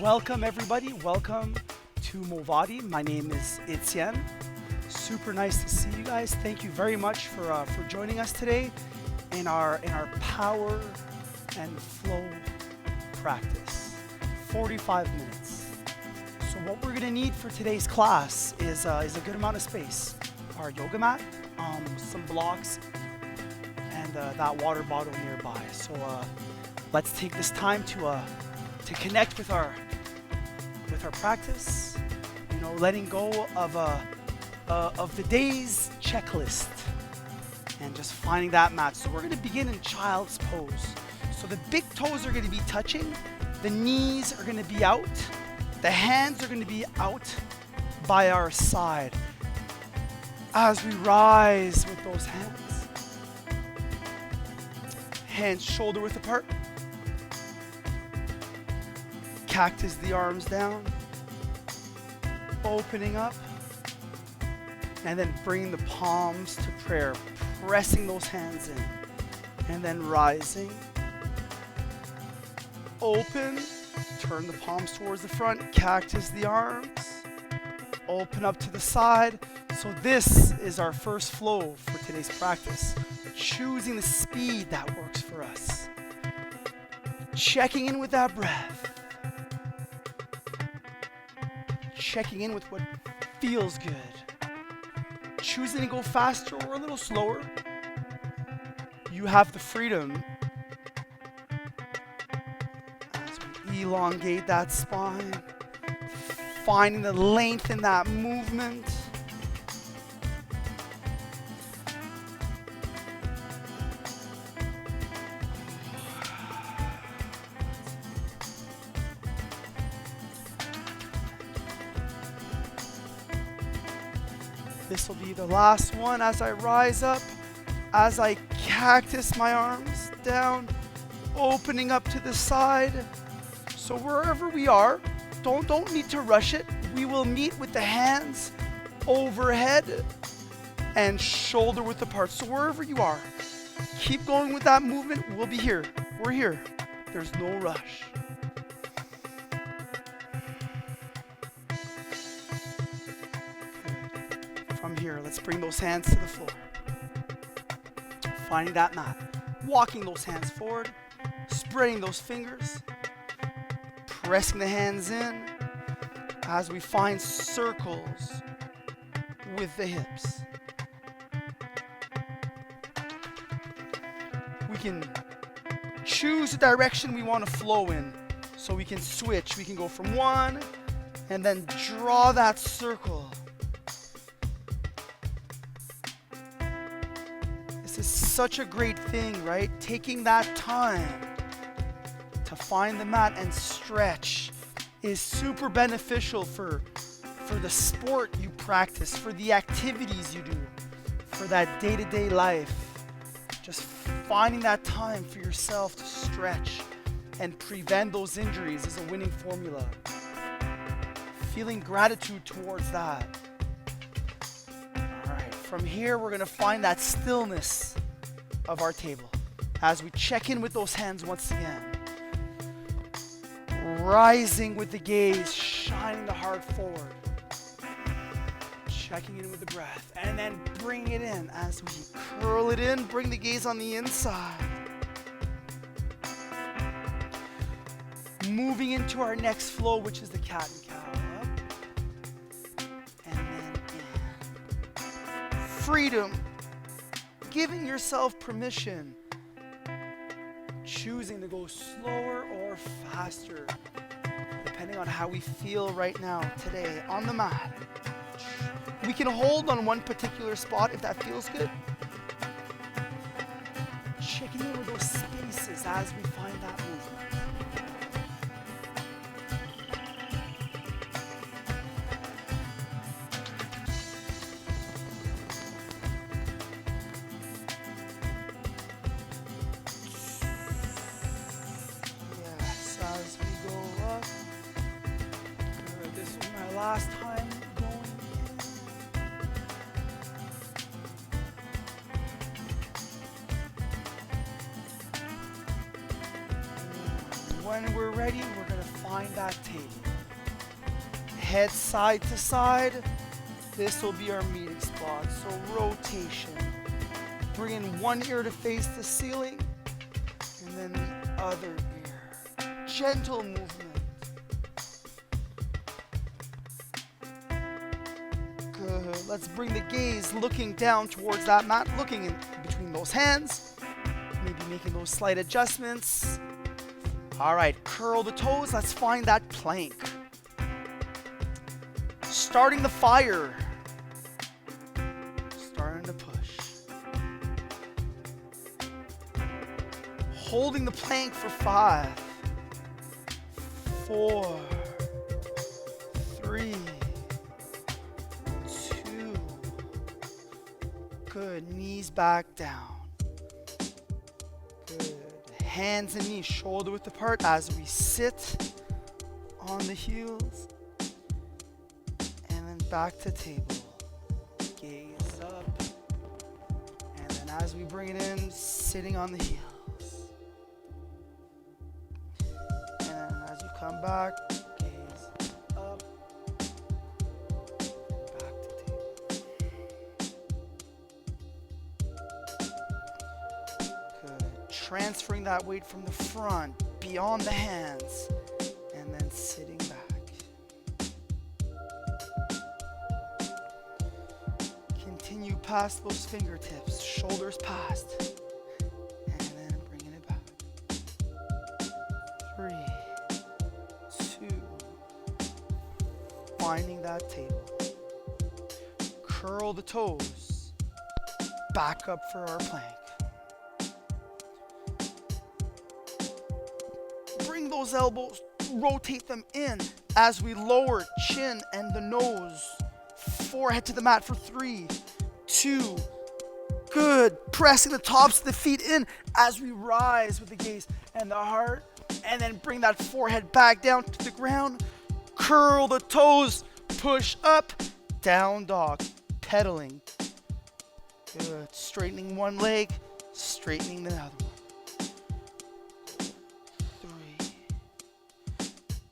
Welcome everybody. Welcome to MOVATI. My name is Etienne. Super nice to see you guys. Thank you very much for joining us today in our power and flow practice. 45 minutes. So what we're gonna need for today's class is a good amount of space. Our yoga mat, some blocks, and that water bottle nearby. So let's take this time to connect with our practice. You know, letting go of the day's checklist and just finding that mat. So we're going to begin in child's pose. So the big toes are going to be touching, the knees are going to be out, the hands are going to be out by our side as we rise with those hands. Hands shoulder width apart. Cactus the arms down, opening up, and then bringing the palms to prayer, pressing those hands in, and then rising. Open, turn the palms towards the front, cactus the arms, open up to the side. So this is our first flow for today's practice, choosing the speed that works for us. Checking in with that breath. Checking in with what feels good. Choosing to go faster or a little slower. You have the freedom as we elongate that spine, finding the length in that movement. This will be the last one as I rise up, as I cactus my arms down, opening up to the side. So wherever we are, don't need to rush it. We will meet with the hands overhead and shoulder width apart. So wherever you are, keep going with that movement. We'll be here. We're here. There's no rush. From here, let's bring those hands to the floor. Finding that mat. Walking those hands forward. Spreading those fingers. Pressing the hands in as we find circles with the hips. We can choose the direction we want to flow in. So we can switch. We can go from one and then draw that circle. This is such a great thing, right? Taking that time to find the mat and stretch is super beneficial for the sport you practice, for the activities you do, for that day-to-day life. Just finding that time for yourself to stretch and prevent those injuries is a winning formula. Feeling gratitude towards that. From here, we're going to find that stillness of our table as we check in with those hands once again. Rising with the gaze, shining the heart forward. Checking in with the breath. And then bring it in as we curl it in, bring the gaze on the inside. Moving into our next flow, which is the cat and cow. Freedom, giving yourself permission, choosing to go slower or faster, depending on how we feel right now, today, on the mat. We can hold on one particular spot if that feels good. Checking in with those spaces as we find that movement. Last time going in. When we're ready, we're going to find find that table. Head side to side. This will be our meeting spot. So rotation. Bring in one ear to face the ceiling, and then the other ear. Gentle movement. Good. Let's bring the gaze looking down towards that mat, looking in between those hands. Maybe making those slight adjustments. All right, curl the toes. Let's find that plank. Starting the fire. Starting to push. Holding the plank for 5, 4, 3, 2. Good. Knees back down. Good. Hands and knees shoulder width apart as we sit on the heels. And then back to table. Gaze up. And then as we bring it in, sitting on the heels. And then as you come back, gaze up. Back to table. Good. Transferring that weight from the front, beyond the hands, and then sitting back. Continue past those fingertips, shoulders past, and then bringing it back. 3, 2, finding that table. Curl the toes, back up for our plank. Bring those elbows, rotate them in as we lower chin and the nose. Forehead to the mat for 3, 2. Good. Pressing the tops of the feet in as we rise with the gaze and the heart. And then bring that forehead back down to the ground. Curl the toes. Push up. Down dog. Pedaling. Good. Straightening one leg. Straightening the other one. 3,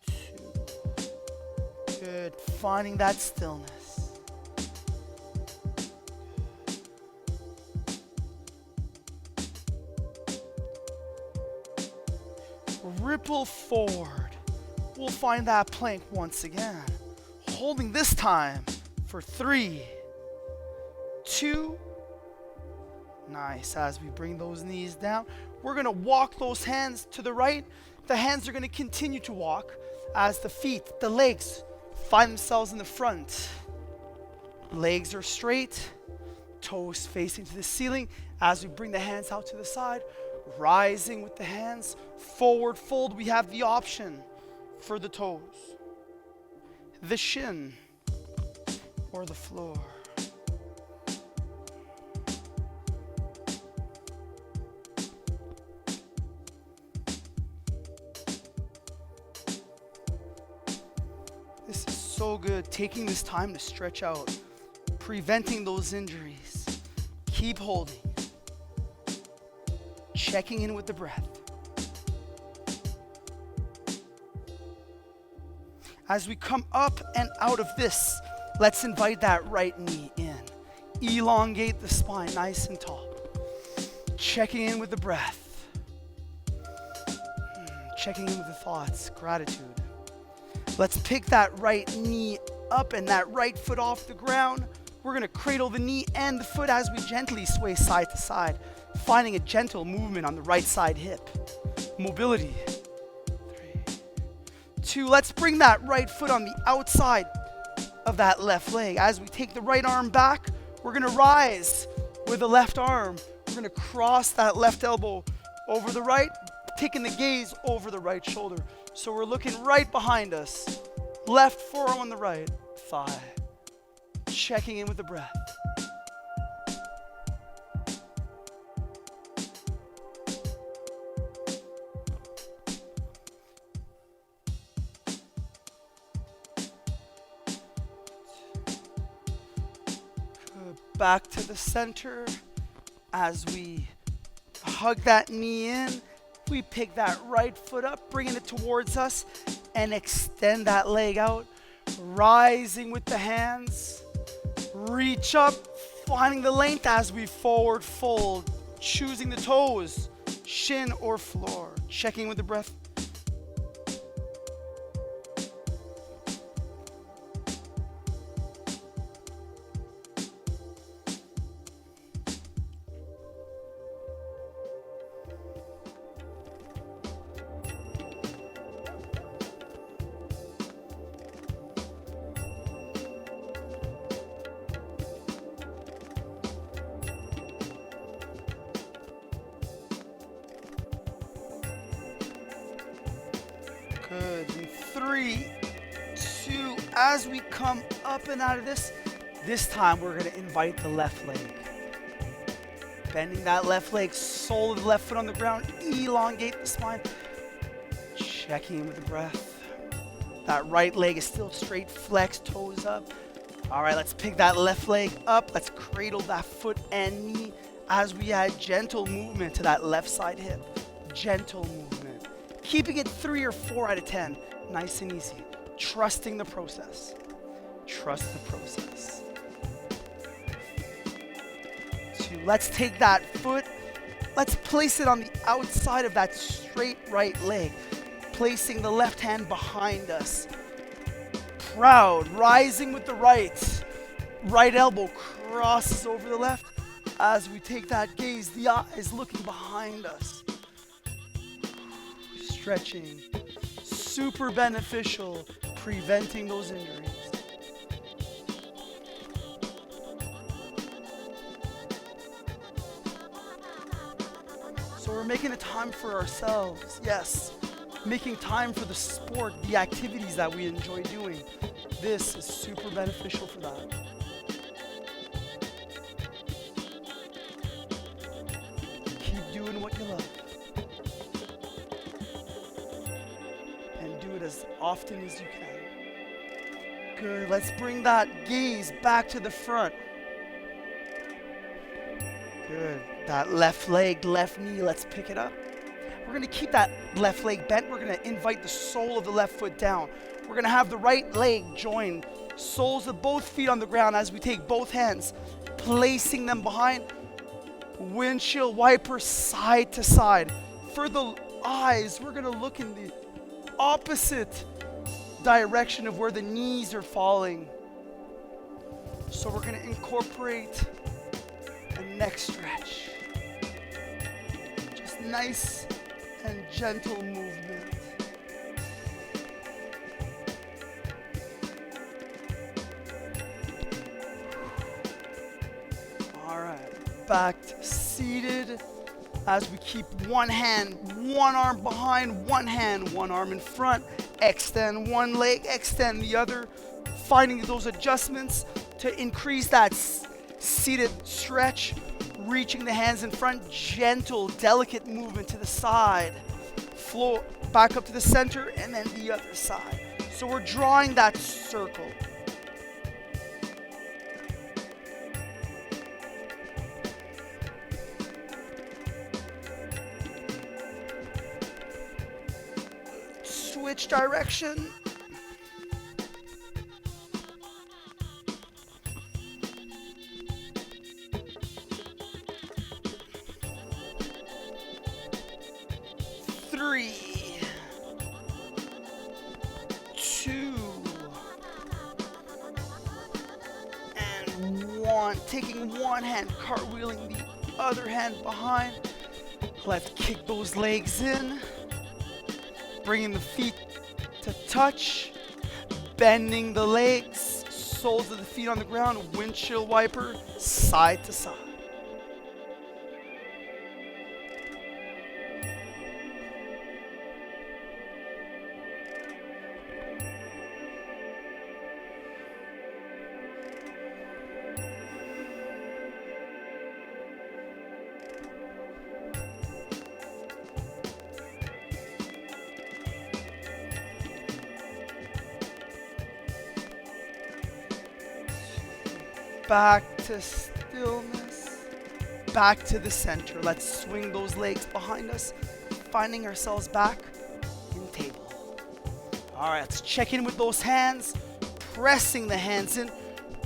2. Good. Finding that stillness. Ripple forward. We'll find that plank once again. Holding this time for 3, 2. Nice. As we bring those knees down, we're going to walk those hands to the right. The hands are going to continue to walk as the feet, the legs find themselves in the front. Legs are straight, toes facing to the ceiling. As we bring the hands out to the side, rising with the hands, forward fold, we have the option for the toes, the shin, or the floor. This is so good, taking this time to stretch out, preventing those injuries. Keep holding. Checking in with the breath. As we come up and out of this, let's invite that right knee in. Elongate the spine nice and tall. Checking in with the breath. Checking in with the thoughts, gratitude. Let's pick that right knee up and that right foot off the ground. We're going to cradle the knee and the foot as we gently sway side to side, finding a gentle movement on the right side hip. Mobility. 3, 2. Let's bring that right foot on the outside of that left leg. As we take the right arm back, we're going to rise with the left arm. We're going to cross that left elbow over the right, taking the gaze over the right shoulder. So we're looking right behind us. Left forearm on the right. 5. Checking in with the breath. Back to the center as we hug that knee in We pick that right foot up, bringing it towards us, and extend that leg out. Rising with the hands. Reach up, finding the length as we forward fold. Choosing the toes, shin or floor. Checking with the breath. Good. In 3, 2, as we come up and out of this time we're going to invite the left leg. Bending that left leg, sole of the left foot on the ground, elongate the spine. Checking in with the breath. That right leg is still straight, flex, toes up. All right, let's pick that left leg up. Let's cradle that foot and knee as we add gentle movement to that left side hip. Gentle movement. Keeping it 3 or 4 out of 10. Nice and easy. Trusting the process. Trust the process. 2, let's take that foot. Let's place it on the outside of that straight right leg. Placing the left hand behind us. Proud, rising with the right. Right elbow crosses over the left. As we take that gaze, the eyes looking behind us. Stretching, super beneficial, preventing those injuries. So we're making a time for ourselves, yes. Making time for the sport, the activities that we enjoy doing. This is super beneficial for that. Keep doing what you love. As often as you can. Good. Let's bring that gaze back to the front. Good. That left leg, left knee, let's pick it up. We're going to keep that left leg bent. We're going to invite the sole of the left foot down. We're going to have the right leg join. Soles of both feet on the ground as we take both hands, placing them behind. Windshield wiper side to side. For the eyes, we're going to look in the opposite direction of where the knees are falling. So we're going to incorporate a neck stretch. Just nice and gentle movement. All right, back to seated. As we keep one hand, one arm behind, one hand, one arm in front. Extend one leg, extend the other. Finding those adjustments to increase that seated stretch. Reaching the hands in front, gentle, delicate movement to the side. Flow back up to the center and then the other side. So we're drawing that circle. Switch direction. Three, 2, and 1. Taking one hand, cartwheeling the other hand behind. Let's kick those legs in. Bringing the feet to touch, bending the legs, soles of the feet on the ground, windshield wiper, side to side. Back to stillness, back to the center. Let's swing those legs behind us, finding ourselves back in table. All right, let's check in with those hands, pressing the hands in,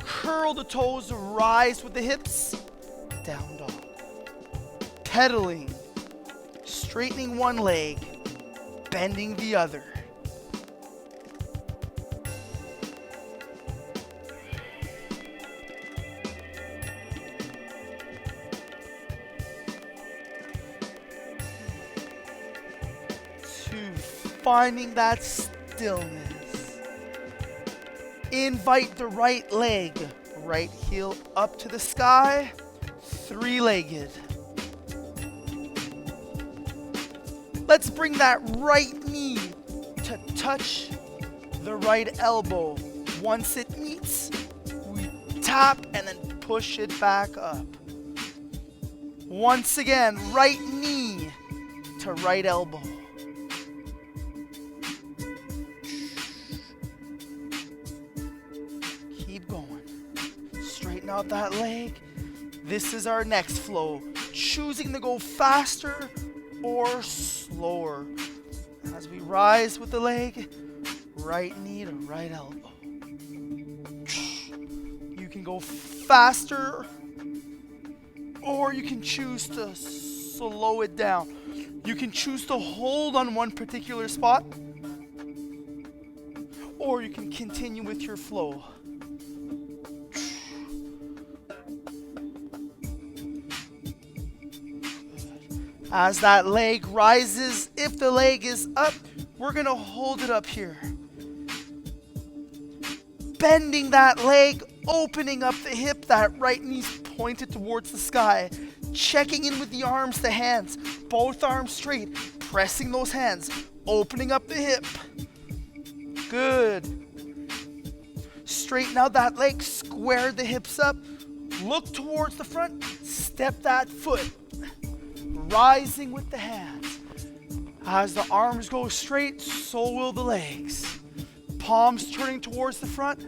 curl the toes, rise with the hips, down dog. Pedaling, straightening one leg, bending the other. Finding that stillness. Invite the right leg, right heel up to the sky, three-legged. Let's bring that right knee to touch the right elbow. Once it meets, we tap and then push it back up. Once again, right knee to right elbow. Straighten out that leg. This is our next flow. Choosing to go faster or slower. As we rise with the leg, right knee to right elbow. You can go faster or you can choose to slow it down. You can choose to hold on one particular spot or you can continue with your flow. As that leg rises, if the leg is up, we're gonna hold it up here. Bending that leg, opening up the hip, that right knee's pointed towards the sky. Checking in with the arms, the hands, both arms straight, pressing those hands, opening up the hip. Good. Straighten out that leg, square the hips up, look towards the front, step that foot. Rising with the hands. As the arms go straight, so will the legs. Palms turning towards the front.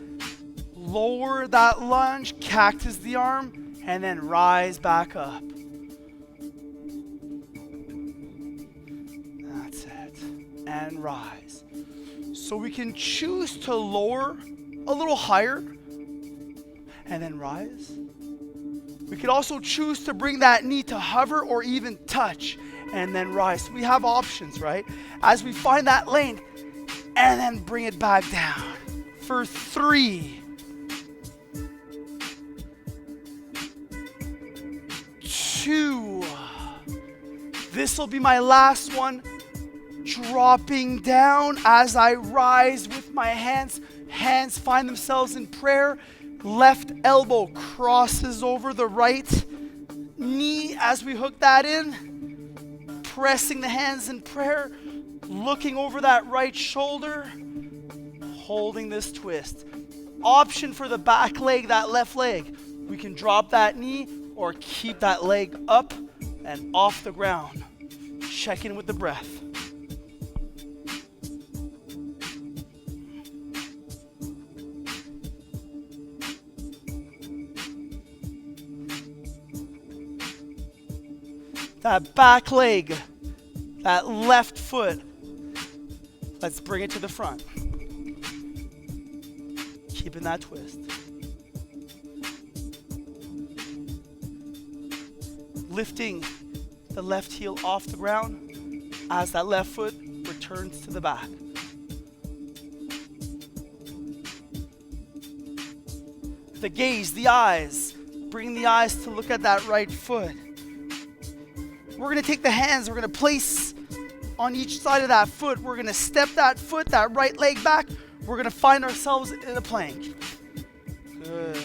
Lower that lunge, cactus the arm, and then rise back up. That's it. And rise. So we can choose to lower a little higher and then rise. We could also choose to bring that knee to hover or even touch and then rise. We have options, right? As we find that length and then bring it back down. For 3, 2. This will be my last one. Dropping down as I rise with my hands. Hands find themselves in prayer. Left elbow crosses over the right knee as we hook that in. Pressing the hands in prayer. Looking over that right shoulder. Holding this twist. Option for the back leg, that left leg. We can drop that knee or keep that leg up and off the ground. Check in with the breath. That back leg, that left foot, let's bring it to the front. Keeping that twist. Lifting the left heel off the ground as that left foot returns to the back. The gaze, the eyes, bring the eyes to look at that right foot. We're gonna take the hands, we're gonna place on each side of that foot. We're gonna step that foot, that right leg back. We're gonna find ourselves in a plank. Good.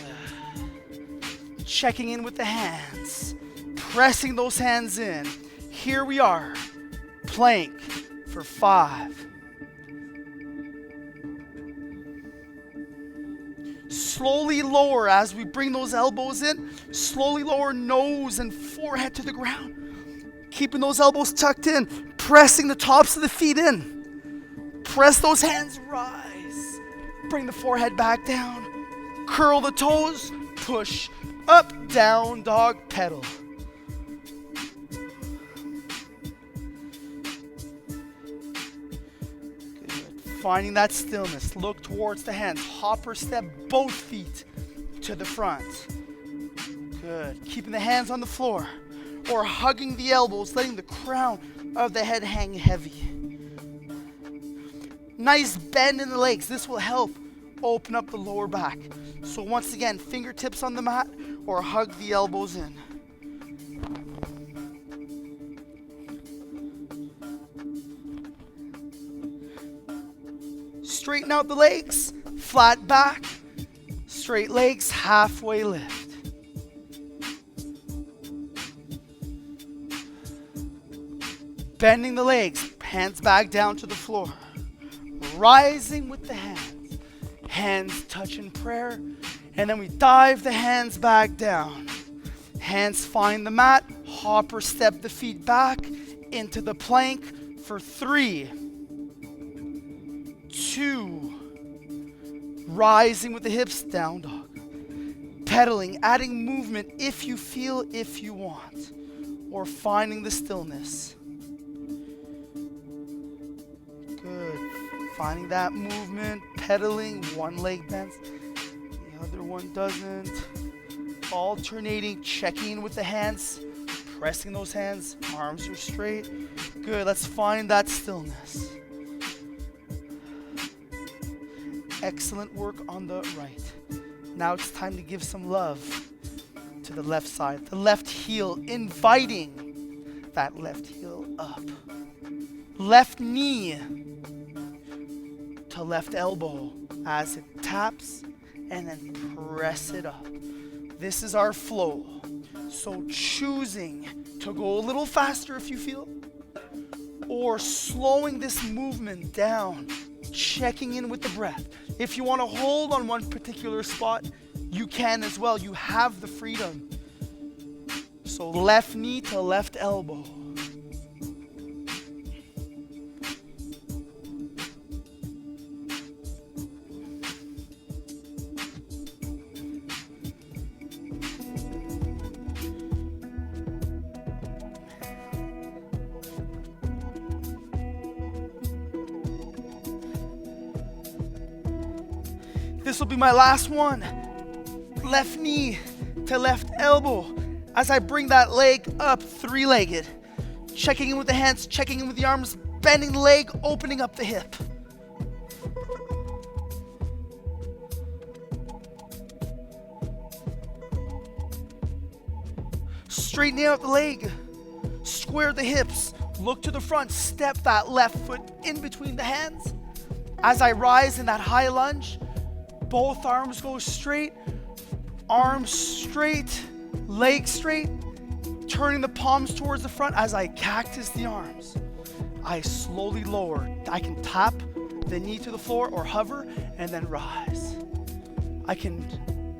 Checking in with the hands. Pressing those hands in. Here we are. Plank for 5. Slowly lower as we bring those elbows in. Slowly lower nose and forehead to the ground. Keeping those elbows tucked in. Pressing the tops of the feet in. Press those hands, rise. Bring the forehead back down. Curl the toes. Push up, down, dog, pedal. Finding that stillness. Look towards the hands. Hopper step both feet to the front. Good. Keeping the hands on the floor or hugging the elbows, letting the crown of the head hang heavy. Nice bend in the legs. This will help open up the lower back. So once again, fingertips on the mat or hug the elbows in. Straighten out the legs, flat back, straight legs, halfway lift. Bending the legs, hands back down to the floor. Rising with the hands. Hands touch in prayer, and then we dive the hands back down. Hands find the mat, hopper step the feet back into the plank for 3, 2, rising with the hips, down dog. Pedaling, adding movement if you feel, if you want, or finding the stillness. Good. Finding that movement, pedaling, one leg bends, the other one doesn't. Alternating, checking with the hands, pressing those hands, arms are straight. Good, let's find that stillness. Excellent work on the right. Now it's time to give some love to the left side. The left heel, inviting that left heel up. Left knee to left elbow as it taps, and then press it up. This is our flow. So choosing to go a little faster if you feel, or slowing this movement down, checking in with the breath. If you want to hold on one particular spot, you can as well. You have the freedom. So left knee to left elbow. This will be my last one. Left knee to left elbow as I bring that leg up, 3-legged. Checking in with the hands, checking in with the arms, bending the leg, opening up the hip. Straightening out the leg, square the hips, look to the front, step that left foot in between the hands. As I rise in that high lunge, both arms go straight, arms straight, legs straight, turning the palms towards the front as I cactus the arms. I slowly lower. I can tap the knee to the floor or hover and then rise. I can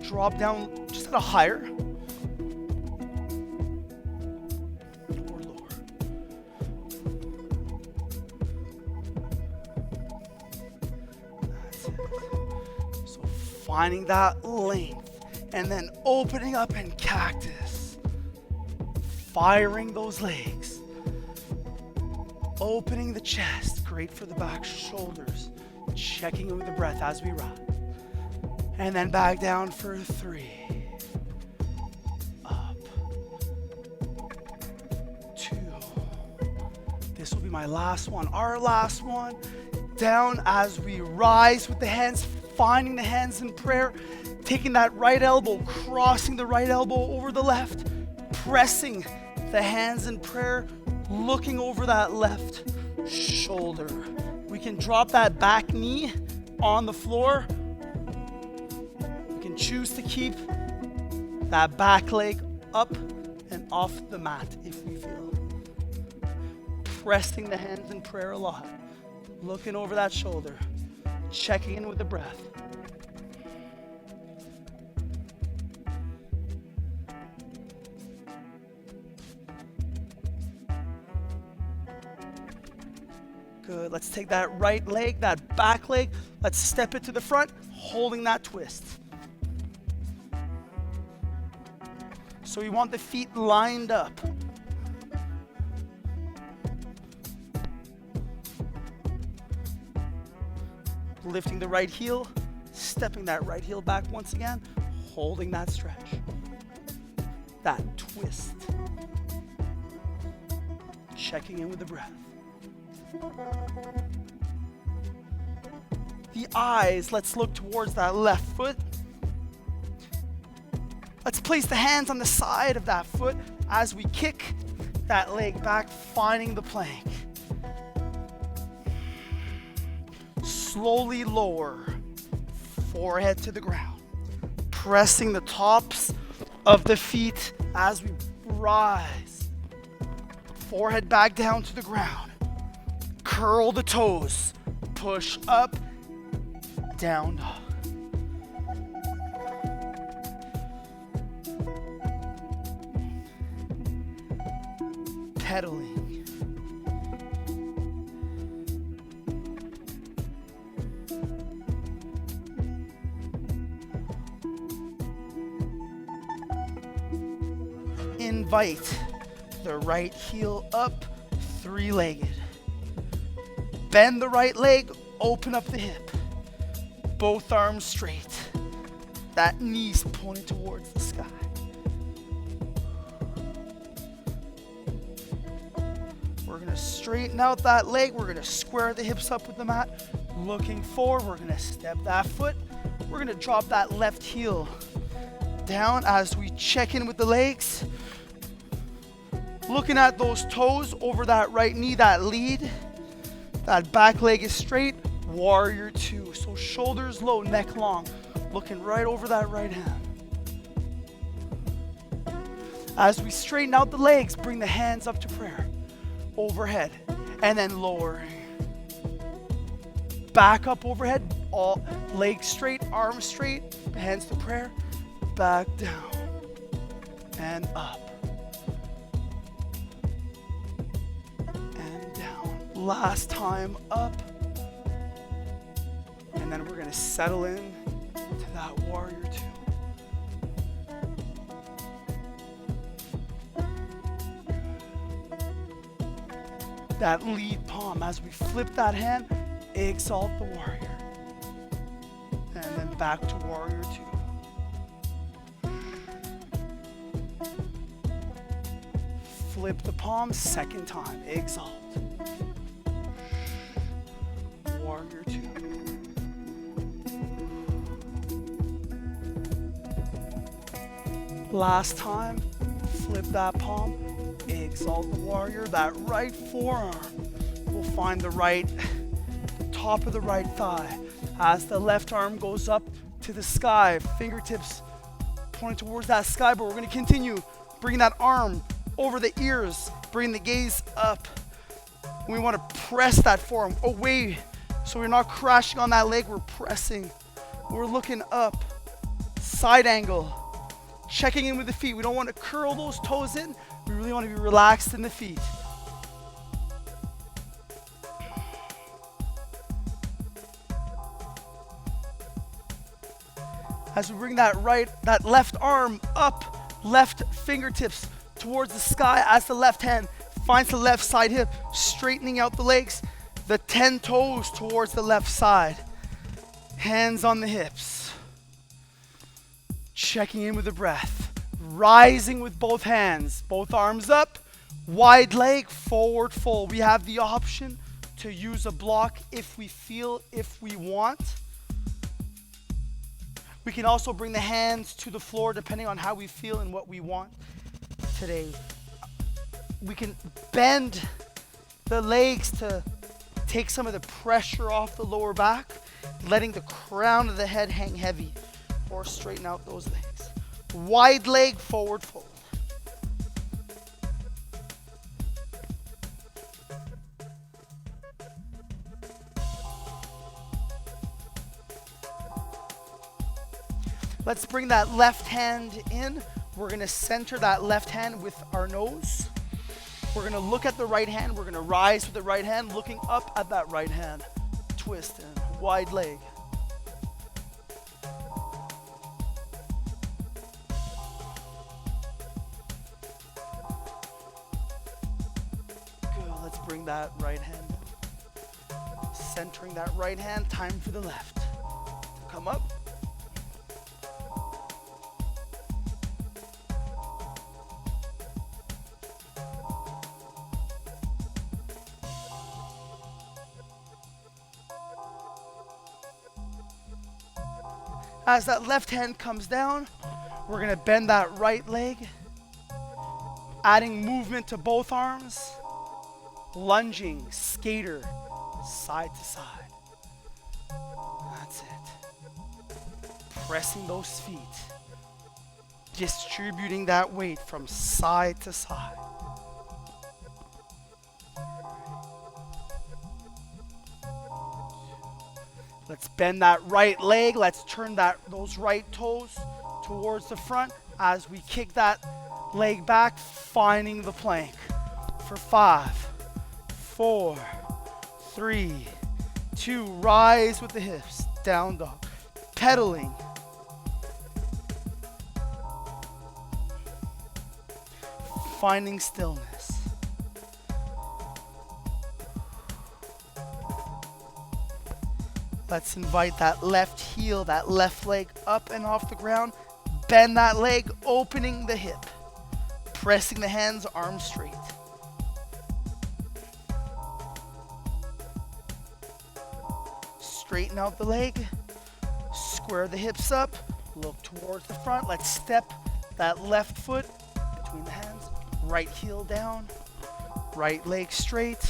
drop down just at a higher or lower. That's it. So finding that length and then opening up and cactus. Firing those legs. Opening the chest, great for the back shoulders. Checking in with the breath as we rise. And then back down for 3. Up. 2. This will be my last one, our last one. Down as we rise with the hands, finding the hands in prayer, taking that right elbow, crossing the right elbow over the left, pressing the hands in prayer, looking over that left shoulder. We can drop that back knee on the floor. We can choose to keep that back leg up and off the mat if we feel. Pressing the hands in prayer a lot. Looking over that shoulder. Checking in with the breath. Good. Let's take that right leg, that back leg. Let's step it to the front, holding that twist. So we want the feet lined up. Lifting the right heel, stepping that right heel back once again, holding that stretch, that twist. Checking in with the breath. The eyes, let's look towards that left foot. Let's place the hands on the side of that foot as we kick that leg back, finding the plank. Slowly lower, forehead to the ground. Pressing the tops of the feet as we rise. Forehead back down to the ground. Curl the toes. Push up, down dog. Pedaling. Invite the right heel up, three-legged. Bend the right leg, open up the hip. Both arms straight. That knee's pointed towards the sky. We're gonna straighten out that leg. We're gonna square the hips up with the mat. Looking forward, we're gonna step that foot. We're gonna drop that left heel down as we check in with the legs. Looking at those toes over that right knee, that lead. That back leg is straight. Warrior two. So shoulders low, neck long. Looking right over that right hand. As we straighten out the legs, bring the hands up to prayer. Overhead. And then lowering. Back up overhead. All legs straight, arms straight. Hands to prayer. Back down. And up. Last time up, and then we're going to settle in to that warrior two. That lead palm, as we flip that hand, exalt the warrior, and then back to warrior two. Flip the palm, second time, exalt. Warrior two. Last time, flip that palm, exalt the warrior. That right forearm will find the top of the right thigh. As the left arm goes up to the sky, fingertips pointing towards that sky, but we're going to continue bringing that arm over the ears, bring the gaze up. We want to press that forearm away. So we're not crashing on that leg, we're pressing. We're looking up, side angle, checking in with the feet. We don't want to curl those toes in. We really want to be relaxed in the feet. As we bring that left arm up, left fingertips towards the sky as the left hand finds the left side hip, straightening out the legs. The 10 toes towards the left side. Hands on the hips. Checking in with the breath. Rising with both hands. Both arms up. Wide leg, forward fold. We have the option to use a block if we want. We can also bring the hands to the floor depending on how we feel and what we want today. We can bend the legs to take some of the pressure off the lower back, letting the crown of the head hang heavy, or straighten out those legs. Wide leg, forward fold. Let's bring that left hand in. We're going to center that left hand with our nose. We're going to look at the right hand. We're going to rise with the right hand, looking up at that right hand. Twist and wide leg. Good. Let's bring that right hand in. Centering that right hand, time for the left. Come up. As that left hand comes down, we're gonna bend that right leg, adding movement to both arms, lunging, skater, side to side. That's it. Pressing those feet, distributing that weight from side to side. Let's bend that right leg. Let's turn those right toes towards the front as we kick that leg back, finding the plank. For 5, 4, 3, 2, rise with the hips, down dog, pedaling. Finding stillness. Let's invite that left heel, that left leg up and off the ground. Bend that leg, opening the hip. Pressing the hands, arms straight. Straighten out the leg. Square the hips up. Look towards the front. Let's step that left foot between the hands. Right heel down. Right leg straight.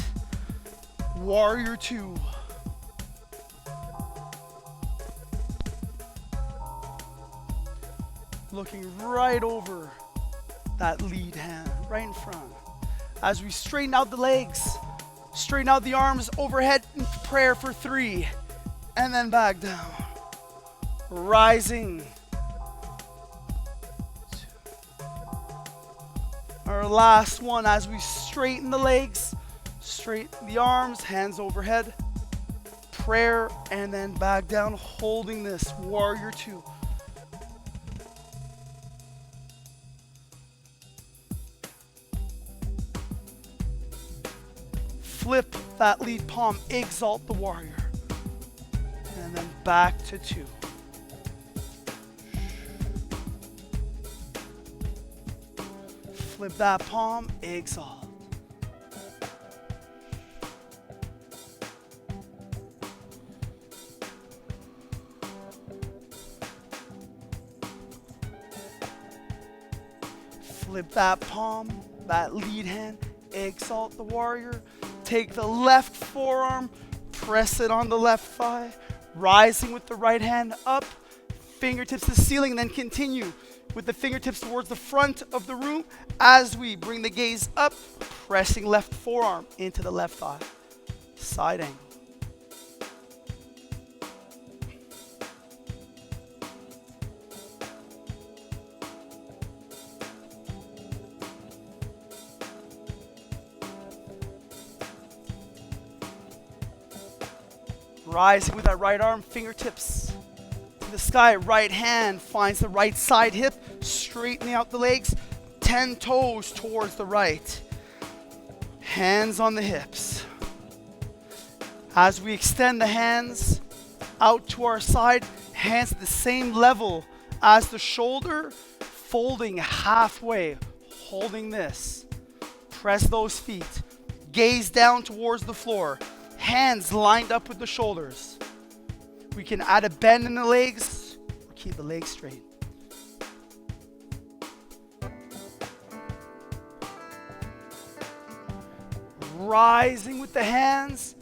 Warrior 2. Looking right over that lead hand, right in front. As we straighten out the legs, straighten out the arms overhead in prayer for 3, and then back down. Rising. Our last one, as we straighten the legs, straighten the arms, hands overhead, prayer, and then back down, holding this, warrior 2. Flip that lead palm, exalt the warrior. And then back to 2. Flip that palm, exalt. Flip that palm, that lead hand, exalt the warrior. Take the left forearm, press it on the left thigh, rising with the right hand up, fingertips to the ceiling, and then continue with the fingertips towards the front of the room as we bring the gaze up, pressing left forearm into the left thigh. Side angle. Rising with that right arm, fingertips to the sky. Right hand finds the right side hip, straightening out the legs, 10 toes towards the right. Hands on the hips. As we extend the hands out to our side, hands at the same level as the shoulder, folding halfway, holding this. Press those feet. Gaze down towards the floor. Hands lined up with the shoulders. We can add a bend in the legs or keep the legs straight. Rising with the hands,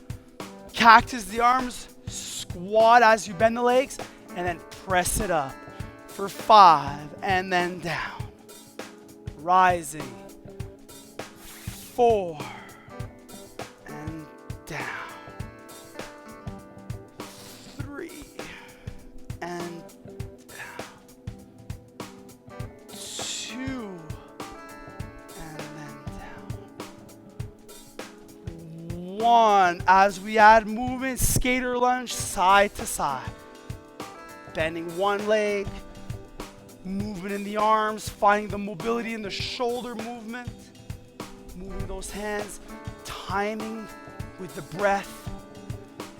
cactus the arms, squat as you bend the legs, and then press it up for 5 and then down. Rising, 4 and down. 3 and down. 2 and then down. 1. As we add movement, skater lunge side to side. Bending one leg, movement in the arms, finding the mobility in the shoulder movement. Moving those hands, timing with the breath,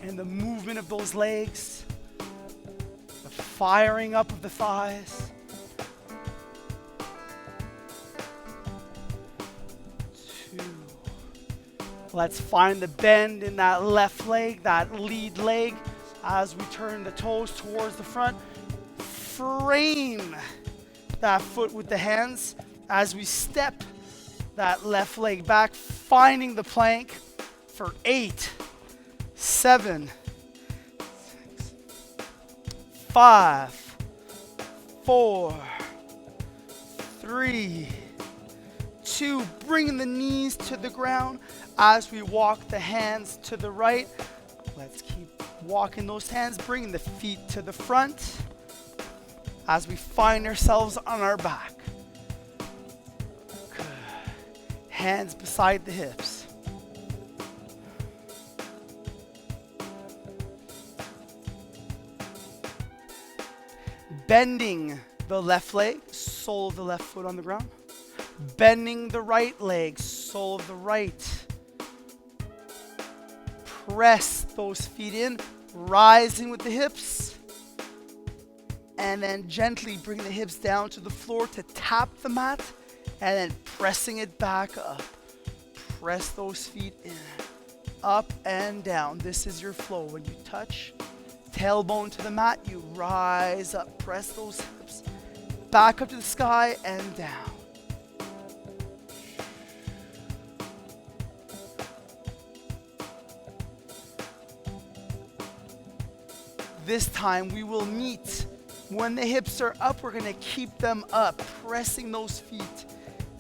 and the movement of those legs, the firing up of the thighs. 2. Let's find the bend in that left leg, that lead leg, as we turn the toes towards the front. Frame that foot with the hands as we step that left leg back, finding the plank for 8, 7, 6, 5, 4, 3, 2. Bringing the knees to the ground as we walk the hands to the right. Let's keep walking those hands, bringing the feet to the front as we find ourselves on our back. Good. Hands beside the hips. Bending the left leg, sole of the left foot on the ground. Bending the right leg, sole of the right. Press those feet in, rising with the hips. And then gently bring the hips down to the floor to tap the mat. And then pressing it back up. Press those feet in, up and down. This is your flow. When you touch tailbone to the mat, you rise up. Press those hips back up to the sky and down. This time we will meet. When the hips are up, we're going to keep them up, pressing those feet,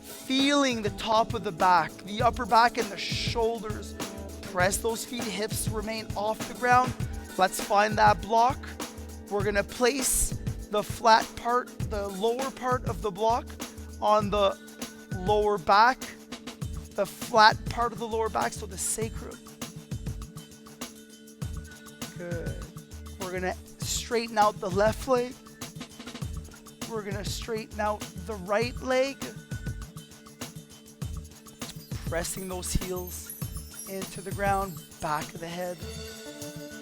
feeling the top of the back, the upper back and the shoulders. Press those feet, hips remain off the ground. Let's find that block. We're going to place the flat part, the lower part of the block on the lower back, the flat part of the lower back, so the sacrum. Good. We're going to straighten out the left leg. We're going to straighten out the right leg. Pressing those heels into the ground, back of the head,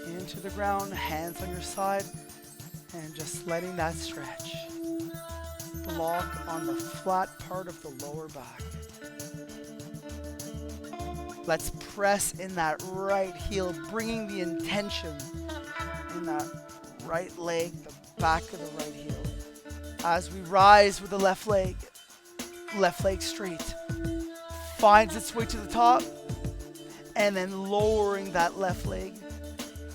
into the ground, hands on your side, and just letting that stretch. Block on the flat part of the lower back. Let's press in that right heel, bringing the intention in that right leg, the back of the right heel. As we rise with the left leg straight, finds its way to the top, and then lowering that left leg.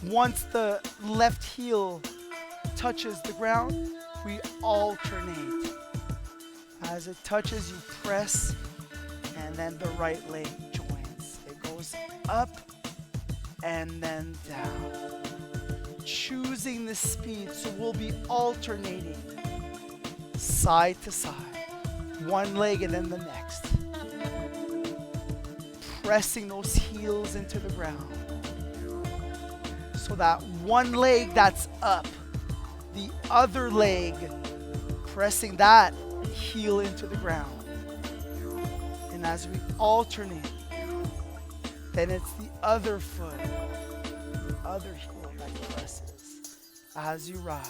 Once the left heel touches the ground, we alternate. As it touches, you press, and then the right leg joins. It goes up and then down. Choosing the speed, so we'll be alternating side to side, one leg and then the next. Pressing those heels into the ground. So that one leg that's up, the other leg pressing that heel into the ground. And as we alternate, then it's the other foot, the other heel that presses as you rise.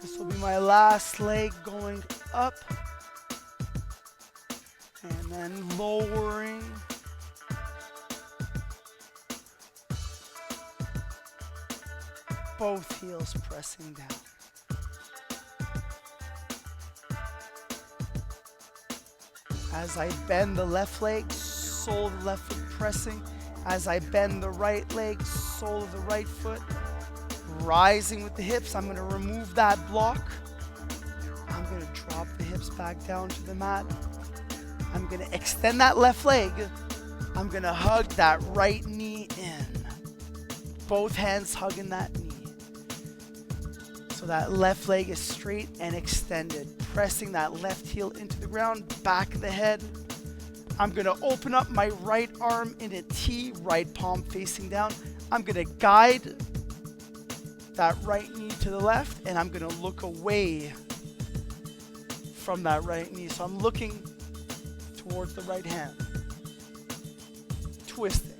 This will be my last leg going up and then lowering. Both heels pressing down. As I bend the left leg, sole of the left foot pressing. As I bend the right leg, sole of the right foot. Rising with the hips, I'm going to remove that block. I'm going to drop the hips back down to the mat. I'm going to extend that left leg. I'm going to hug that right knee in. Both hands hugging that knee. So that left leg is straight and extended. Pressing that left heel into the ground, back of the head. I'm gonna open up my right arm in a T, right palm facing down. I'm gonna guide that right knee to the left, and I'm gonna look away from that right knee. So I'm looking towards the right hand. Twisting.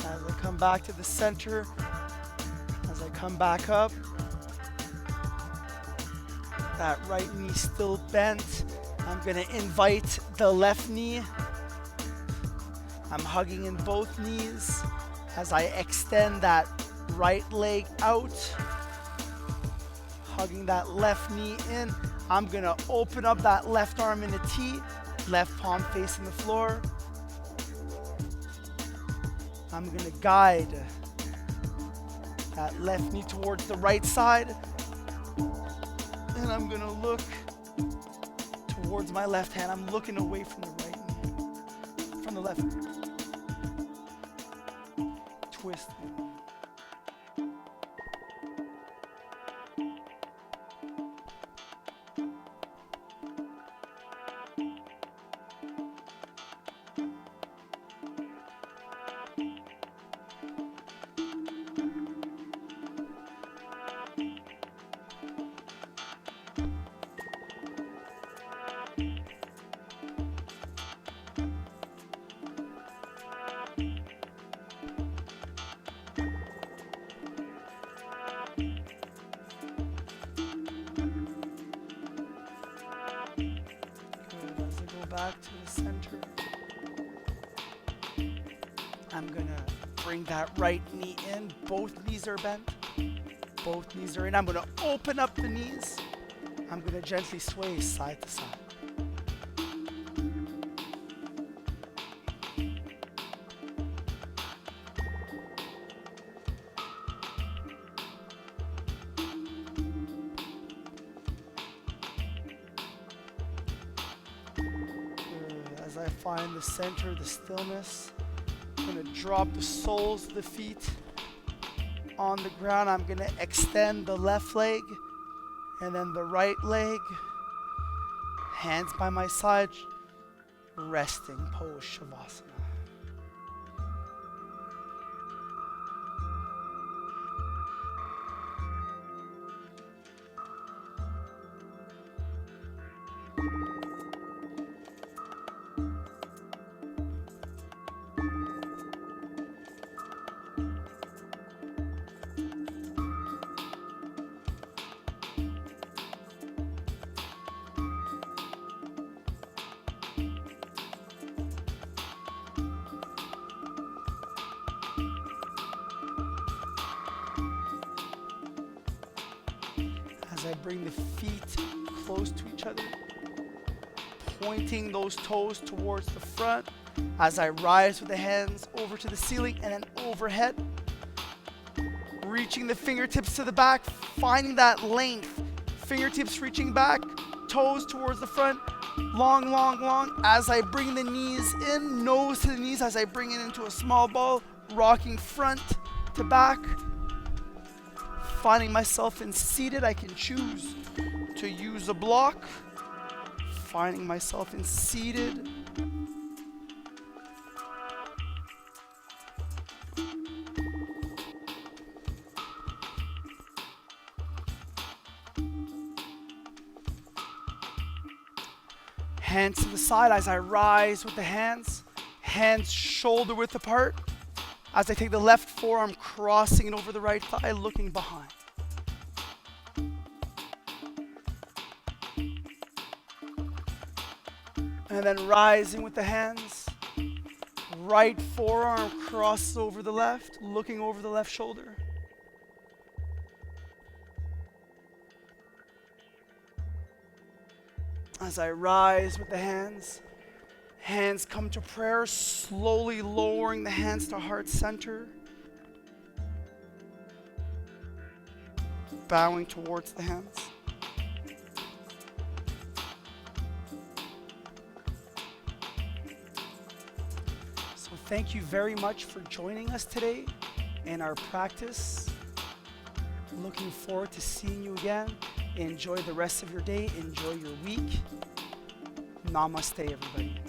As I come back to the center, as I come back up, that right knee still bent. I'm gonna invite the left knee. I'm hugging in both knees as I extend that right leg out, hugging that left knee in. I'm gonna open up that left arm in a T, left palm facing the floor. I'm gonna guide that left knee towards the right side, and I'm gonna look towards my left hand. I'm looking away from the right knee, from the left knee. Twisting. Back to the center. I'm gonna bring that right knee in. Both knees are bent. Both knees are in. I'm gonna open up the knees. I'm gonna gently sway side to side. As I find the center, the stillness, I'm gonna drop the soles of the feet on the ground. I'm gonna extend the left leg and then the right leg. Hands by my side, resting pose Shavasana. As I bring the feet close to each other, pointing those toes towards the front, as I rise with the hands over to the ceiling and then overhead, reaching the fingertips to the back, finding that length, fingertips reaching back, toes towards the front, long, long, long. As I bring the knees in, nose to the knees, as I bring it into a small ball, rocking front to back. Finding myself in seated, I can choose to use a block. Finding myself in seated. Hands to the side as I rise with the hands. Hands shoulder width apart. As I take the left forearm, crossing it over the right thigh, looking behind. And then rising with the hands. Right forearm crosses over the left, looking over the left shoulder. As I rise with the hands, hands come to prayer, slowly lowering the hands to heart center. Bowing towards the hands. Thank you very much for joining us today in our practice. Looking forward to seeing you again. Enjoy the rest of your day. Enjoy your week. Namaste, everybody.